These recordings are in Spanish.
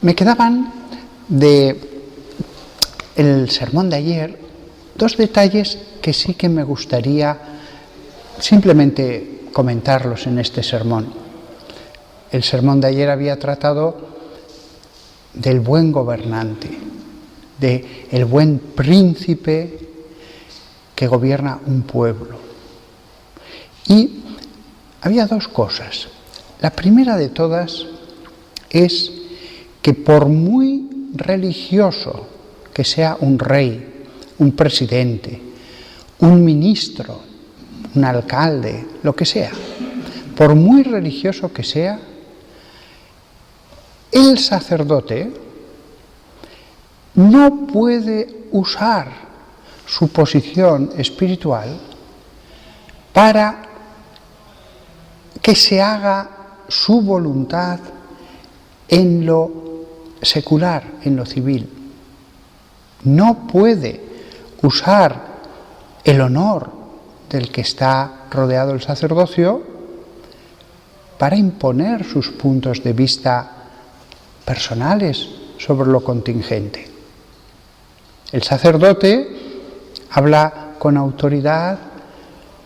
Me quedaban de el sermón de ayer dos detalles que sí que me gustaría simplemente comentarlos en este sermón. El sermón de ayer había tratado del buen gobernante, del buen príncipe que gobierna un pueblo. Y había dos cosas. La primera de todas es que por muy religioso que sea un rey, un presidente, un ministro, un alcalde, lo que sea, por muy religioso que sea, el sacerdote no puede usar su posición espiritual para que se haga su voluntad en lo secular, en lo civil. No puede usar el honor del que está rodeado el sacerdocio para imponer sus puntos de vista personales sobre lo contingente. El sacerdote habla con autoridad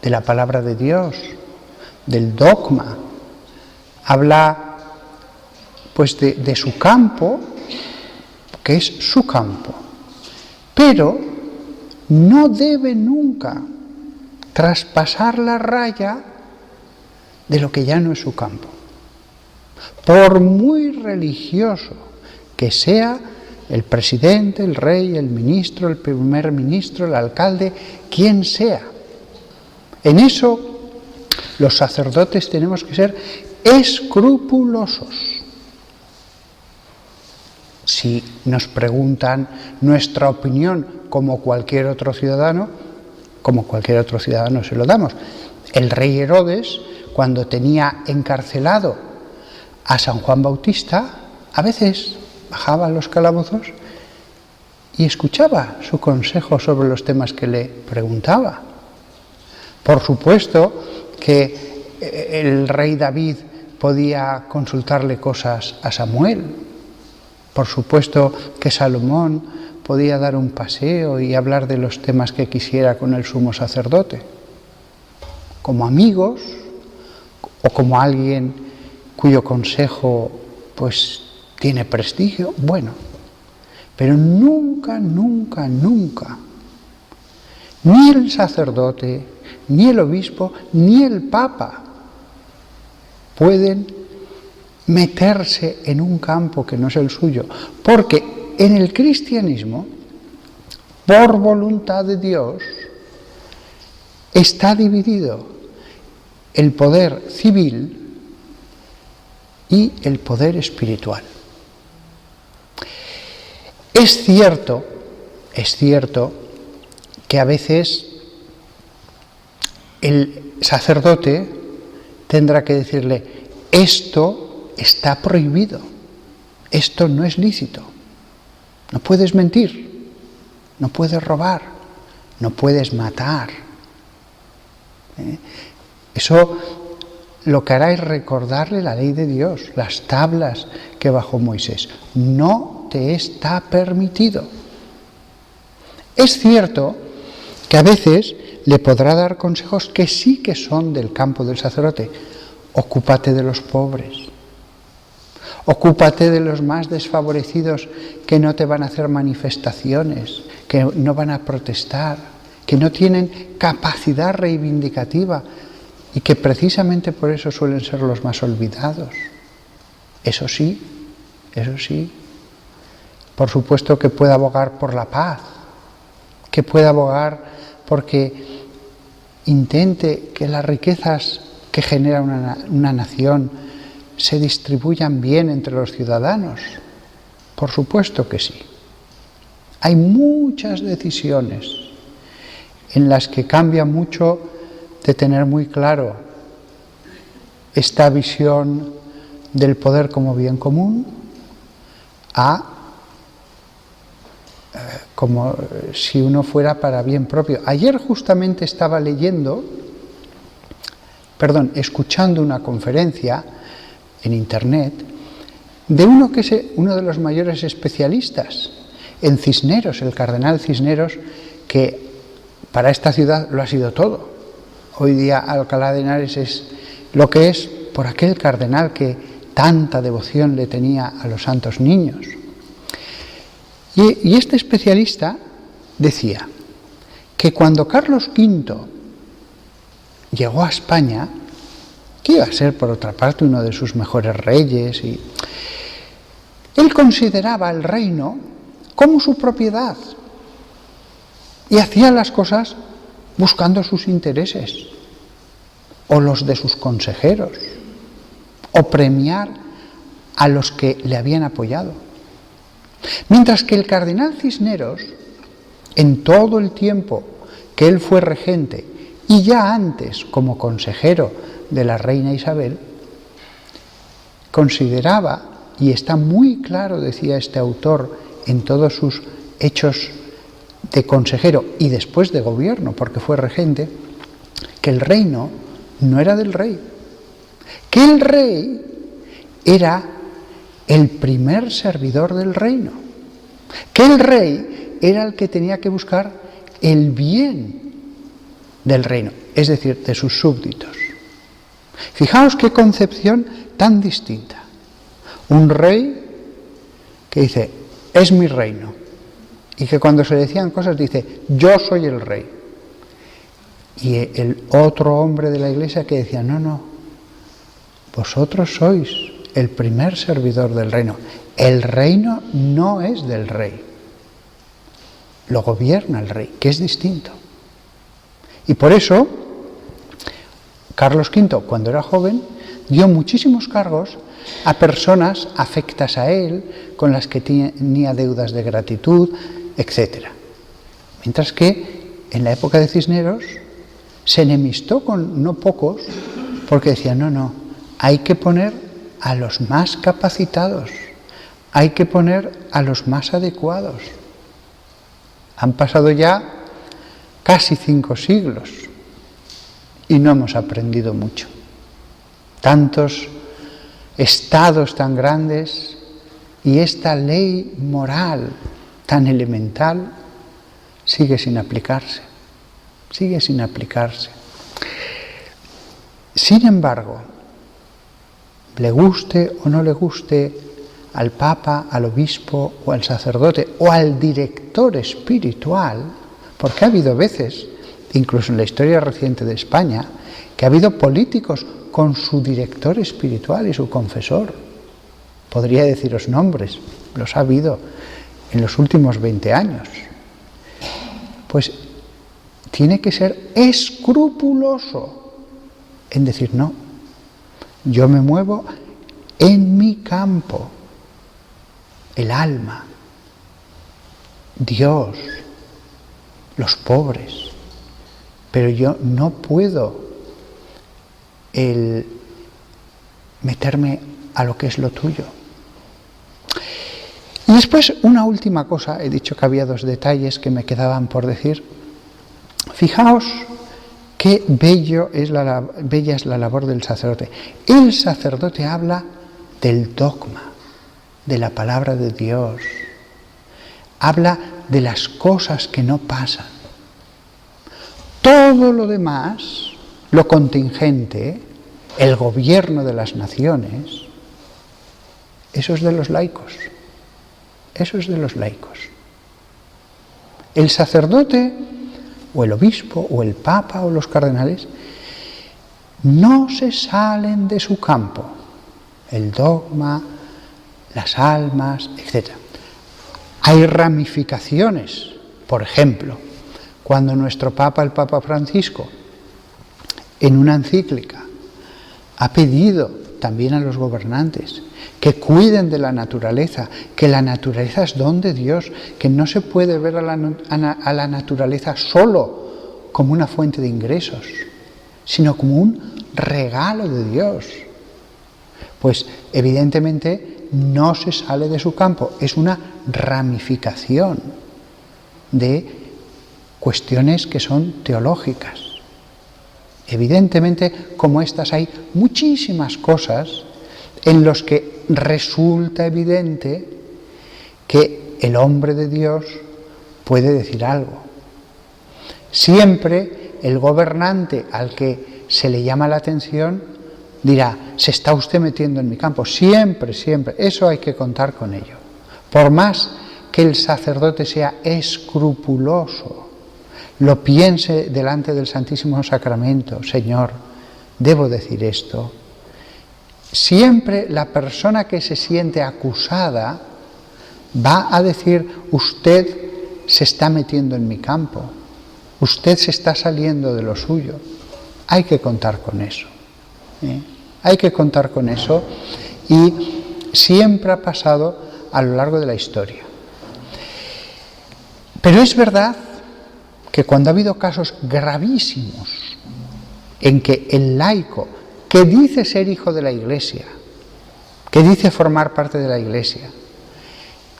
de la palabra de Dios, del dogma, habla pues de su campo, que es su campo, pero no debe nunca traspasar la raya de lo que ya no es su campo. Por muy religioso que sea el presidente, el rey, el ministro, el primer ministro, el alcalde, quien sea, en eso los sacerdotes tenemos que ser escrupulosos. Si nos preguntan nuestra opinión como cualquier otro ciudadano se lo damos. El rey Herodes, cuando tenía encarcelado a San Juan Bautista, a veces bajaba a los calabozos y escuchaba su consejo sobre los temas que le preguntaba. Por supuesto que el rey David podía consultarle cosas a Samuel. Por supuesto que Salomón podía dar un paseo y hablar de los temas que quisiera con el sumo sacerdote. Como amigos o como alguien cuyo consejo pues tiene prestigio, bueno, pero nunca, nunca, nunca, ni el sacerdote, ni el obispo, ni el papa pueden meterse en un campo que no es el suyo, porque en el cristianismo, por voluntad de Dios, está dividido el poder civil y el poder espiritual. Es cierto que a veces el sacerdote tendrá que decirle: esto está prohibido, esto no es lícito, no puedes mentir, no puedes robar, no puedes matar. Eso lo que hará es recordarle la ley de Dios, las tablas que bajó Moisés. No te está permitido. Es cierto que a veces le podrá dar consejos que sí que son del campo del sacerdote. Ocúpate de los pobres, ocúpate de los más desfavorecidos que no te van a hacer manifestaciones, que no van a protestar, que no tienen capacidad reivindicativa y que precisamente por eso suelen ser los más olvidados. Eso sí, por supuesto que puede abogar por la paz, que puede abogar porque intente que las riquezas que genera una nación se distribuyan bien entre los ciudadanos. Por supuesto que sí. Hay muchas decisiones en las que cambia mucho de tener muy claro esta visión del poder como bien común a como si uno fuera para bien propio. Ayer justamente estaba escuchando una conferencia en internet de uno que es uno de los mayores especialistas en Cisneros, el cardenal Cisneros, que para esta ciudad lo ha sido todo. Hoy día Alcalá de Henares es lo que es por aquel cardenal que tanta devoción le tenía a los santos niños. Y este especialista decía que cuando Carlos V llegó a España, que iba a ser por otra parte uno de sus mejores reyes, y él consideraba el reino como su propiedad y hacía las cosas buscando sus intereses o los de sus consejeros o premiar a los que le habían apoyado. Mientras que el cardenal Cisneros, en todo el tiempo que él fue regente y ya antes como consejero de la reina Isabel, consideraba, y está muy claro, decía este autor, en todos sus hechos de consejero y después de gobierno, porque fue regente, que el reino no era del rey, que el rey era el primer servidor del reino, que el rey era el que tenía que buscar el bien del reino, es decir, de sus súbditos. Fijaos qué concepción tan distinta. Un rey que dice, es mi reino, y que cuando se le decían cosas dice, yo soy el rey. Y el otro hombre de la iglesia que decía, no, vosotros sois el primer servidor del reino. El reino no es del rey, lo gobierna el rey, que es distinto. Y por eso, Carlos V, cuando era joven, dio muchísimos cargos a personas afectas a él, con las que tenía deudas de gratitud, etc. Mientras que en la época de Cisneros se enemistó con no pocos, porque decía, no, hay que poner a los más capacitados, hay que poner a los más adecuados. Han pasado ya casi 5 siglos y no hemos aprendido mucho. Tantos estados tan grandes y esta ley moral tan elemental sigue sin aplicarse, Sin embargo, le guste o no le guste al Papa, al obispo o al sacerdote o al director espiritual, porque ha habido veces, incluso en la historia reciente de España, que ha habido políticos con su director espiritual y su confesor. Podría deciros nombres, los ha habido en los últimos 20 años. Pues tiene que ser escrupuloso en decir, no, yo me muevo en mi campo, el alma, Dios, los pobres, pero yo no puedo meterme a lo que es lo tuyo. Y después una última cosa, he dicho que había 2 detalles que me quedaban por decir. Fijaos qué bella es la labor del sacerdote. El sacerdote habla del dogma, de la palabra de Dios, habla de las cosas que no pasan. Todo lo demás, lo contingente, el gobierno de las naciones, eso es de los laicos. Eso es de los laicos. El sacerdote, o el obispo, o el papa, o los cardenales, no se salen de su campo. El dogma, las almas, etc. Hay ramificaciones. Por ejemplo, cuando nuestro Papa, el Papa Francisco, en una encíclica, ha pedido también a los gobernantes que cuiden de la naturaleza, que la naturaleza es don de Dios, que no se puede ver a la naturaleza solo como una fuente de ingresos, sino como un regalo de Dios. Pues evidentemente no se sale de su campo, es una ramificación de cuestiones que son teológicas. Evidentemente, como estas hay muchísimas cosas en los que resulta evidente que el hombre de Dios puede decir algo. Siempre el gobernante al que se le llama la atención dirá: se está usted metiendo en mi campo. Siempre, siempre. Eso hay que contar con ello. Por más que el sacerdote sea escrupuloso, lo piense delante del Santísimo Sacramento: Señor, debo decir esto. Siempre la persona que se siente acusada va a decir: usted se está metiendo en mi campo, usted se está saliendo de lo suyo. Hay que contar con eso. Hay que contar con eso, y siempre ha pasado a lo largo de la historia. Pero es verdad que cuando ha habido casos gravísimos en que el laico, que dice ser hijo de la Iglesia, que dice formar parte de la Iglesia,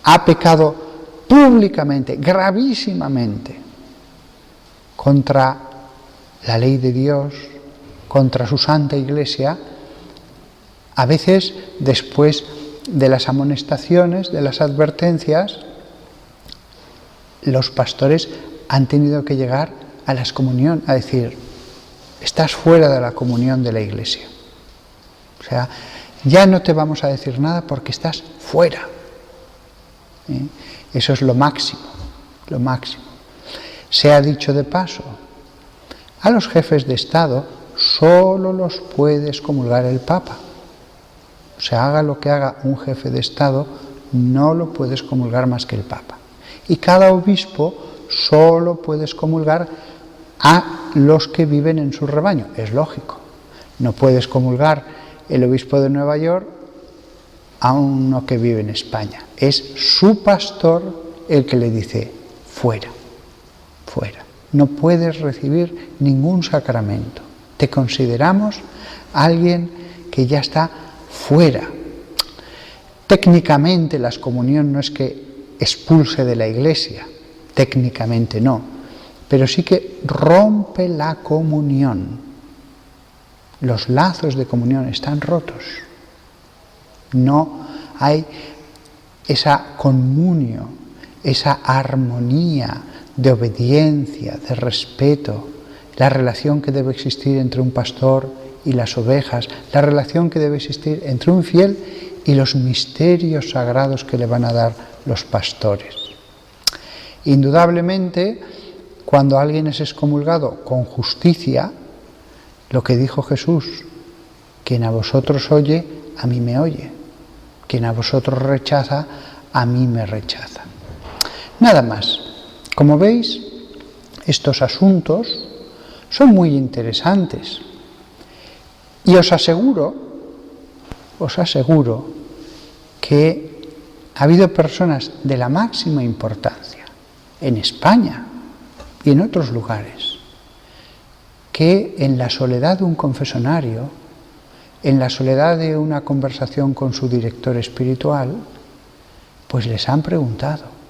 ha pecado públicamente, gravísimamente, contra la ley de Dios, contra su Santa Iglesia, a veces después de las amonestaciones, de las advertencias, los pastores han tenido que llegar a la excomunión, a decir: estás fuera de la comunión de la Iglesia. O sea, ya no te vamos a decir nada porque estás fuera. Eso es lo máximo, lo máximo. Se ha dicho de paso, a los jefes de Estado solo los puede excomulgar el Papa. O sea, haga lo que haga un jefe de Estado, no lo puede excomulgar más que el Papa. Y cada obispo solo puede excomulgar a los que viven en su rebaño. Es lógico. No puede excomulgar el obispo de Nueva York a uno que vive en España. Es su pastor el que le dice: fuera, fuera. No puedes recibir ningún sacramento. Te consideramos alguien que ya está fuera. Técnicamente la excomunión no es que expulse de la Iglesia, técnicamente no, pero sí que rompe la comunión. Los lazos de comunión están rotos. No hay esa comunio, esa armonía de obediencia, de respeto, la relación que debe existir entre un pastor y las ovejas, la relación que debe existir entre un fiel y los misterios sagrados que le van a dar los pastores. Indudablemente, cuando alguien es excomulgado con justicia, lo que dijo Jesús: quien a vosotros oye, a mí me oye. Quien a vosotros rechaza, a mí me rechaza. Nada más. Como veis, estos asuntos son muy interesantes. Y os aseguro que ha habido personas de la máxima importancia en España y en otros lugares que en la soledad de un confesonario, en la soledad de una conversación con su director espiritual, pues les han preguntado.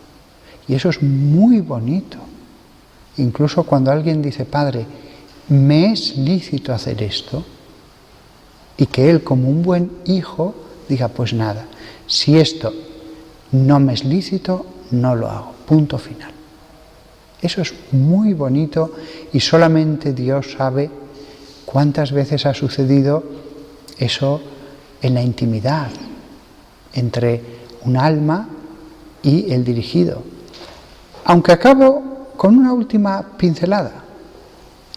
Y eso es muy bonito. Incluso cuando alguien dice: Padre, ¿me es lícito hacer esto? Y que él, como un buen hijo, diga: pues nada, si esto no me es lícito, no lo hago. Punto final. Eso es muy bonito y solamente Dios sabe cuántas veces ha sucedido eso en la intimidad entre un alma y el dirigido. Aunque acabo con una última pincelada.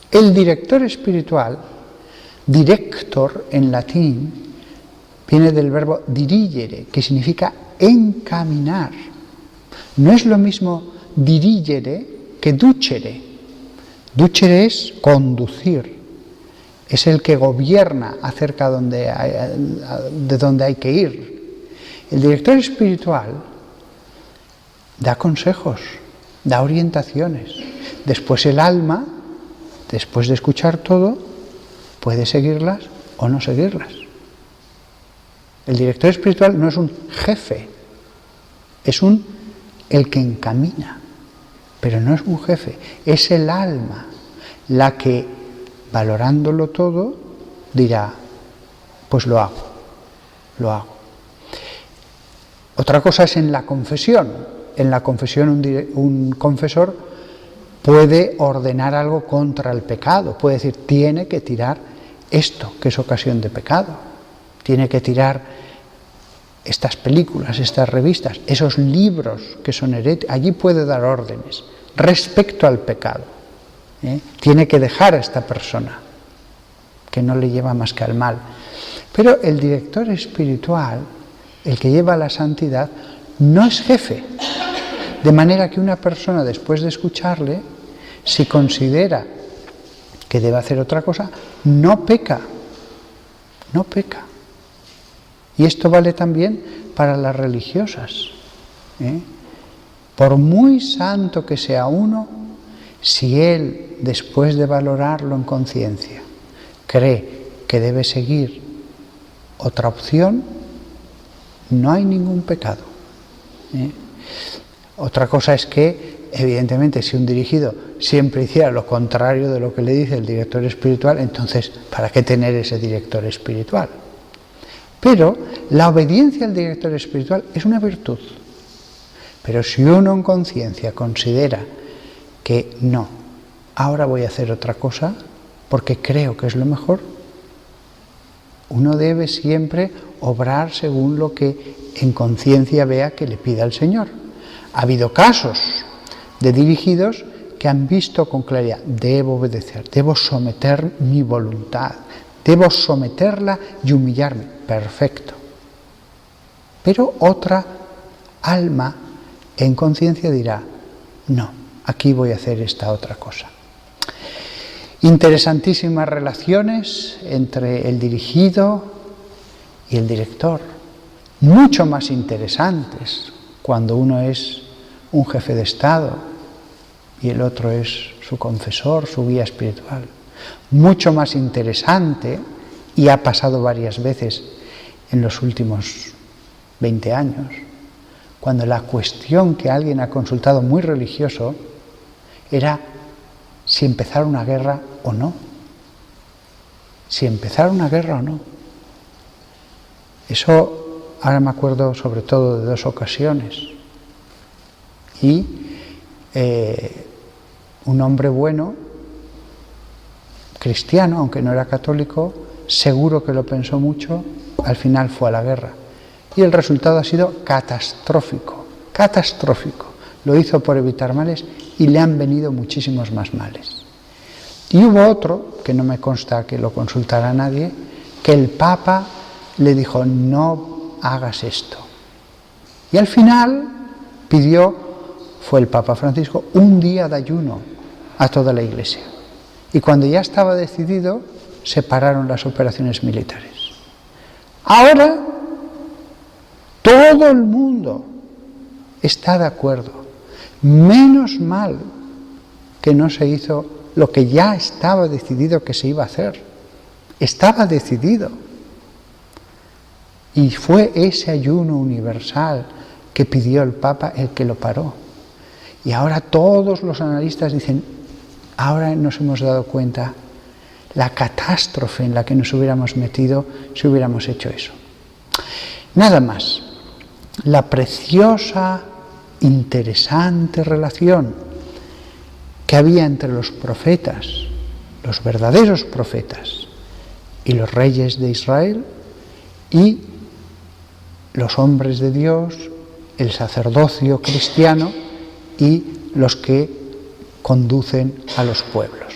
El director espiritual, director en latín, viene del verbo dirigere, que significa encaminar. No es lo mismo dirigere que ducere. Ducere es conducir, es el que gobierna acerca de donde hay que ir. El director espiritual da consejos, da orientaciones. Después el alma, después de escuchar todo, puede seguirlas o no seguirlas. El director espiritual no es un jefe, es el que encamina, pero no es un jefe, es el alma la que, valorándolo todo, dirá: pues lo hago. Otra cosa es en la confesión. En la confesión un confesor puede ordenar algo contra el pecado, puede decir, tiene que tirar esto que es ocasión de pecado, tiene que tirar estas películas, estas revistas, esos libros que son heréticos, allí puede dar órdenes respecto al pecado. Tiene que dejar a esta persona, que no le lleva más que al mal. Pero el director espiritual, el que lleva la santidad, no es jefe. De manera que una persona, después de escucharle, si considera que debe hacer otra cosa, no peca. No peca. Y esto vale también para las religiosas. Por muy santo que sea uno, si él, después de valorarlo en conciencia, cree que debe seguir otra opción, no hay ningún pecado. Otra cosa es que, evidentemente, si un dirigido siempre hiciera lo contrario de lo que le dice el director espiritual, entonces, ¿para qué tener ese director espiritual? Pero la obediencia al director espiritual es una virtud. Pero si uno en conciencia considera que no, ahora voy a hacer otra cosa porque creo que es lo mejor, uno debe siempre obrar según lo que en conciencia vea que le pida el Señor. Ha habido casos de dirigidos que han visto con claridad, debo obedecer, debo someter mi voluntad, debo someterla y humillarme. Perfecto. Pero otra alma en conciencia dirá, no, aquí voy a hacer esta otra cosa. Interesantísimas relaciones entre el dirigido y el director, mucho más interesantes cuando uno es un jefe de Estado y el otro es su confesor, su guía espiritual. Mucho más interesante, y ha pasado varias veces en los últimos 20 años, cuando la cuestión que alguien ha consultado muy religioso era si empezar una guerra o no. Si empezar una guerra o no. Eso ahora me acuerdo sobre todo de 2 ocasiones. Y un hombre bueno, cristiano, aunque no era católico, seguro que lo pensó mucho, al final fue a la guerra. Y el resultado ha sido catastrófico, catastrófico. Lo hizo por evitar males y le han venido muchísimos más males. Y hubo otro, que no me consta que lo consultara nadie, que el Papa le dijo, no hagas esto. Y al final fue el Papa Francisco, un día de ayuno a toda la Iglesia. Y cuando ya estaba decidido, se pararon las operaciones militares. Ahora, todo el mundo está de acuerdo. Menos mal que no se hizo lo que ya estaba decidido que se iba a hacer. Estaba decidido. Y fue ese ayuno universal que pidió el Papa el que lo paró. Y ahora todos los analistas dicen, ahora nos hemos dado cuenta la catástrofe en la que nos hubiéramos metido si hubiéramos hecho eso. Nada más. La preciosa, interesante relación que había entre los profetas, los verdaderos profetas, y los reyes de Israel, y los hombres de Dios, el sacerdocio cristiano y los que conducen a los pueblos.